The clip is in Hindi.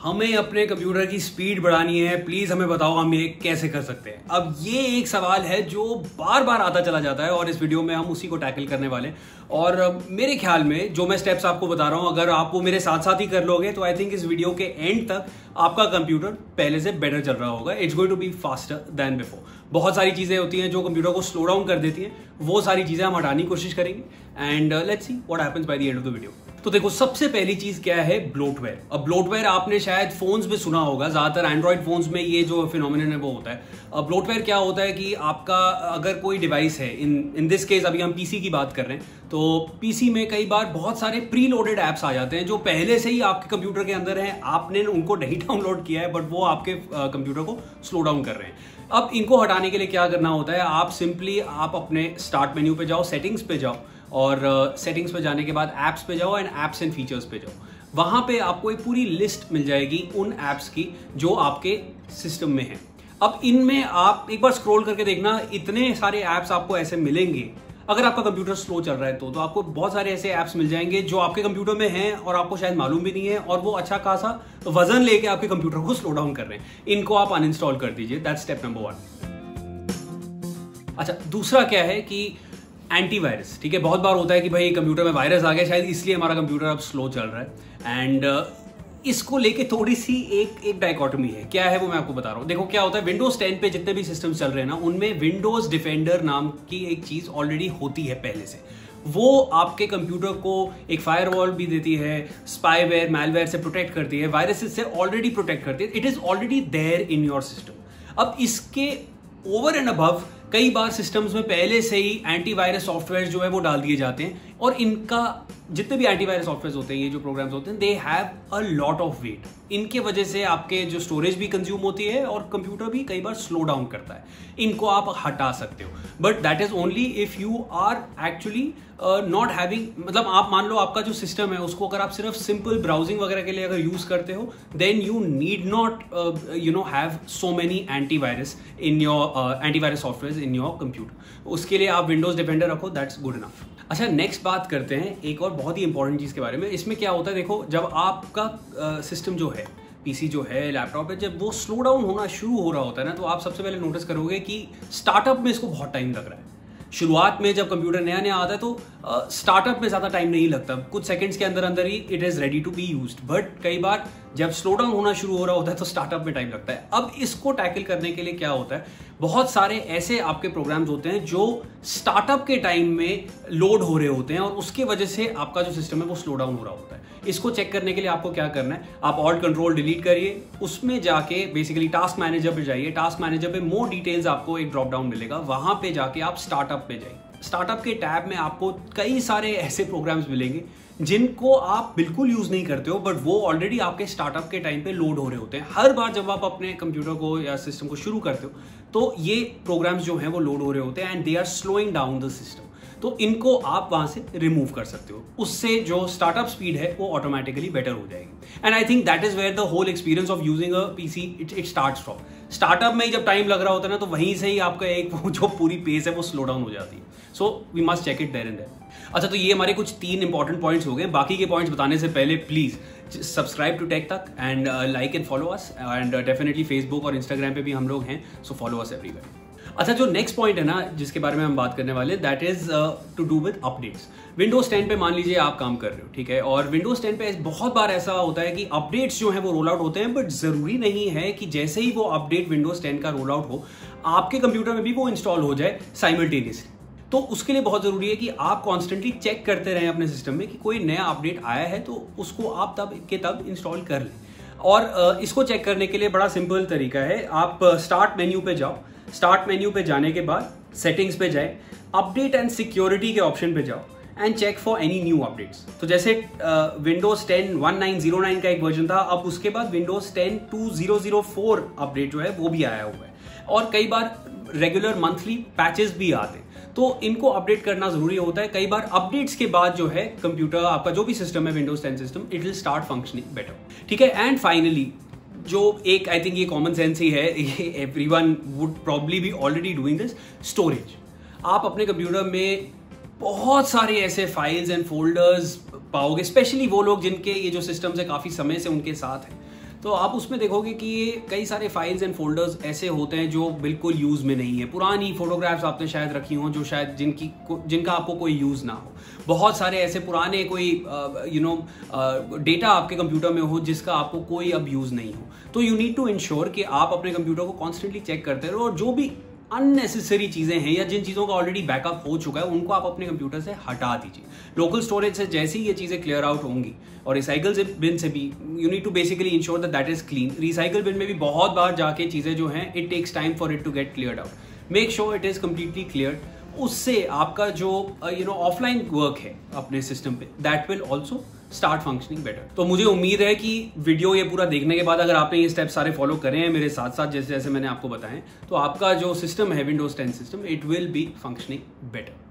हमें अपने कंप्यूटर की स्पीड बढ़ानी है, प्लीज हमें बताओ हम ये कैसे कर सकते हैं। अब ये एक सवाल है जो बार बार आता चला जाता है और इस वीडियो में हम उसी को टैकल करने वाले हैं। और मेरे ख्याल में जो मैं स्टेप्स आपको बता रहा हूं, अगर आप वो मेरे साथ साथ ही कर लोगे तो आई थिंक इस वीडियो के एंड तक आपका कंप्यूटर पहले से बेटर चल रहा होगा। It's going to be faster than before. बहुत सारी चीजें होती हैं जो कंप्यूटर को स्लो डाउन कर देती हैं, वो सारी चीजें हम हटाने की कोशिश करेंगे and let's see what happens by the end of the video. तो देखो, सबसे पहली चीज क्या है, ब्लोटवेयर। अब ब्लोटवेयर आपने शायद फोन्स में सुना होगा, ज्यादातर एंड्रॉइड फोन्स में ये जो फिनोमिनन है वो होता है। अब ब्लोटवेयर क्या होता है कि आपका अगर कोई डिवाइस है, इन दिस केस अभी हम पीसी की बात कर रहे हैं, तो पीसी में कई बार बहुत सारे प्री लोडेड एप्स आ जाते हैं जो पहले से ही आपके कंप्यूटर के अंदर हैं, आपने उनको नहीं डाउनलोड किया है बट वो आपके कंप्यूटर को स्लो डाउन कर रहे हैं। अब इनको हटाने के लिए क्या करना होता है, आप सिंपली आप अपने स्टार्ट मेन्यू पे जाओ, सेटिंग्स पे जाओ और सेटिंग्स पे जाने के बाद एप्स पे जाओ एंड एप्स एंड फीचर्स पे जाओ। वहां पे आपको एक पूरी लिस्ट मिल जाएगी उन एप्स की जो आपके सिस्टम में है। अब इनमें आप एक बार स्क्रॉल करके देखना, इतने सारे एप्स आपको ऐसे मिलेंगे। अगर आपका कंप्यूटर स्लो चल रहा है तो आपको बहुत सारे ऐसे एप्स मिल जाएंगे जो आपके कंप्यूटर में हैं और आपको शायद मालूम भी नहीं है, और वो अच्छा खासा वजन लेके आपके कंप्यूटर को स्लो डाउन कर रहे हैं। इनको आप अनइंस्टॉल कर दीजिए, दैट्स स्टेप नंबर 1। अच्छा, दूसरा क्या है कि एंटीवायरस। ठीक है, बहुत बार होता है कि भाई कंप्यूटर में वायरस आ गया, शायद इसलिए हमारा कंप्यूटर अब स्लो चल रहा है। एंड इसको लेके थोड़ी सी एक डायकोटमी है। क्या है वो मैं आपको बता रहा हूँ। देखो क्या होता है, विंडोज 10 पे जितने भी सिस्टम चल रहे हैं ना, उनमें विंडोज डिफेंडर नाम की एक चीज ऑलरेडी होती है पहले से। वो आपके कंप्यूटर को एक फायरवॉल भी देती है, स्पाईवेयर मैलवेयर से प्रोटेक्ट करती है, वायरसेस से ऑलरेडी प्रोटेक्ट करती है। It is already there in your system. अब इसके ओवर एंड अबव कई बार सिस्टम्स में पहले से ही एंटीवायरस सॉफ्टवेयर जो है वो डाल दिए जाते हैं, और इनका जितने भी एंटीवायरस सॉफ्टवेयर होते हैं, ये जो प्रोग्राम्स होते हैं, they have a lot of weight. इनके वजह से आपके जो स्टोरेज भी कंज्यूम होती है और कंप्यूटर भी कई बार स्लो डाउन करता है। इनको आप हटा सकते हो, but that is only if you are actually not having, मतलब आप मान लो आपका जो सिस्टम है उसको अगर आप सिर्फ सिंपल ब्राउजिंग वगैरह के लिए अगर यूज करते हो, then you need not have so many antivirus in your antivirus software in your computer. उसके लिए आप विंडोज डिफेंडर रखो, दैट्स गुड इनफ। अच्छा, नेक्स्ट बात करते हैं एक और बहुत ही इंपॉर्टेंट चीज के बारे में। इसमें क्या होता है, देखो, जब आपका सिस्टम जो है, पीसी जो है, लैपटॉप है, जब वो स्लो डाउन होना शुरू हो रहा होता है ना, तो आप सबसे पहले नोटिस करोगे कि स्टार्टअप में इसको बहुत टाइम लग रहा है। शुरुआत में जब कंप्यूटर नया नया आता है तो स्टार्टअप में ज्यादा टाइम नहीं लगता, कुछ सेकंड्स के अंदर अंदर ही it is ready to be used. But कई बार जब स्लो डाउन होना शुरू हो रहा होता है तो स्टार्टअप में टाइम लगता है। अब इसको टैकल करने के लिए क्या होता है, बहुत सारे ऐसे आपके प्रोग्राम्स होते हैं जो स्टार्टअप के टाइम में लोड हो रहे होते हैं और उसके वजह से आपका जो सिस्टम है वो स्लो डाउन हो रहा होता है। इसको चेक करने के लिए आपको क्या करना है, आप ऑल्ट कंट्रोल डिलीट करिए, उसमें जाके बेसिकली टास्क मैनेजर पे जाइए। टास्क मैनेजर पे मोर डिटेल्स आपको एक ड्रॉप डाउन मिलेगा, वहां पे जाके आप स्टार्टअप पे जाइए। स्टार्टअप के टैब में आपको कई सारे ऐसे प्रोग्राम्स मिलेंगे जिनको आप बिल्कुल यूज नहीं करते हो, बट वो ऑलरेडी आपके स्टार्टअप के टाइम पे लोड हो रहे होते हैं। हर बार जब आप अपने कंप्यूटर को या सिस्टम को शुरू करते हो तो ये प्रोग्राम्स जो हैं वो लोड हो रहे होते हैं and they are slowing down the system. तो इनको आप वहां से रिमूव कर सकते हो, उससे जो स्टार्टअप स्पीड है वो ऑटोमेटिकली बेटर हो जाएगी। And I think that is where the whole experience of using a PC it starts from. Startup में ही जब टाइम लग रहा होता है ना, तो वहीं से ही आपका एक जो पूरी पेस है वो स्लो डाउन हो जाती है। So we must check it there and there. अच्छा, तो ये हमारे कुछ 3 इंपॉर्टेंट पॉइंट्स हो गए। बाकी के पॉइंट्स बताने से पहले प्लीज सब्सक्राइब टू टेक तक and like and follow us, and definitely Facebook और इंस्टाग्राम पे भी हम लोग हैं, सो फॉलो अस एवरीवेयर। अच्छा, जो नेक्स्ट पॉइंट है ना जिसके बारे में हम बात करने वाले, that is to do with updates. Windows 10 पे मान लीजिए आप काम कर रहे हो, ठीक है, और विंडोज 10 पे बहुत बार ऐसा होता है कि अपडेट्स जो है वो रोल आउट होते हैं, बट जरूरी नहीं है कि जैसे ही वो अपडेट विंडोज 10 का रोल आउट हो आपके कंप्यूटर में भी वो इंस्टॉल हो जाए साइमल्टेनियसली। तो उसके लिए बहुत जरूरी है कि आप कॉन्स्टेंटली चेक करते रहें अपने सिस्टम में कि कोई नया अपडेट आया है तो उसको आप तब के तब इंस्टॉल कर लें। और इसको चेक करने के लिए बड़ा सिंपल तरीका है, आप स्टार्ट मेन्यू पे जाओ। स्टार्ट मेन्यू पे जाने के बाद सेटिंग्स पे जाए, अपडेट एंड सिक्योरिटी के ऑप्शन पे जाओ and check for any new updates. तो जैसे विंडोज 10 1909 का एक वर्जन था, अब उसके बाद विंडोज 10 2004 अपडेट जो है वो भी आया हुआ है, और कई बार रेगुलर मंथली पैचेस भी आते हैं, तो इनको अपडेट करना जरूरी होता है। कई बार अपडेट्स के बाद जो है कंप्यूटर आपका जो भी सिस्टम है Windows 10 system, it will start functioning better, ठीक है। एंड फाइनली जो एक आई थिंक ये कॉमन सेंस ही है, ये everyone would probably be already doing this, storage. आप अपने कंप्यूटर में बहुत सारे ऐसे फाइल्स एंड फोल्डर्स पाओगे, स्पेशली वो लोग जिनके ये जो सिस्टम्स है काफी समय से उनके साथ है, तो आप उसमें देखोगे कि ये कई सारे फाइल्स एंड फोल्डर्स ऐसे होते हैं जो बिल्कुल यूज़ में नहीं है। पुरानी फोटोग्राफ्स आपने शायद रखी हों जो शायद जिनका आपको कोई यूज़ ना हो। बहुत सारे ऐसे पुराने कोई डेटा आपके कंप्यूटर में हो जिसका आपको कोई अब यूज़ नहीं हो। तो यू नीड टू इंश्योर कि आप अपने कंप्यूटर को कॉन्स्टेंटली चेक करते रहो और जो भी अननेसेसरी चीजें हैं या जिन चीजों का ऑलरेडी बैकअप हो चुका है उनको आप अपने कंप्यूटर से हटा दीजिए। लोकल स्टोरेज से जैसे ही ये चीजें क्लियर आउट होंगी और रिसाइकल बिन से भी you need to basically ensure that that is clean. Recycle bin में भी बहुत बार जाके चीजें जो हैं it takes time for it to get cleared out. Make sure it is completely clear. उससे आपका जो ऑफलाइन वर्क है अपने सिस्टम पे that will also start functioning better. तो मुझे उम्मीद है कि वीडियो ये पूरा देखने के बाद अगर आपने ये स्टेप सारे फॉलो करे हैं मेरे साथ साथ जैसे जैसे मैंने आपको बताएं तो आपका जो सिस्टम है Windows 10 system it will be functioning better.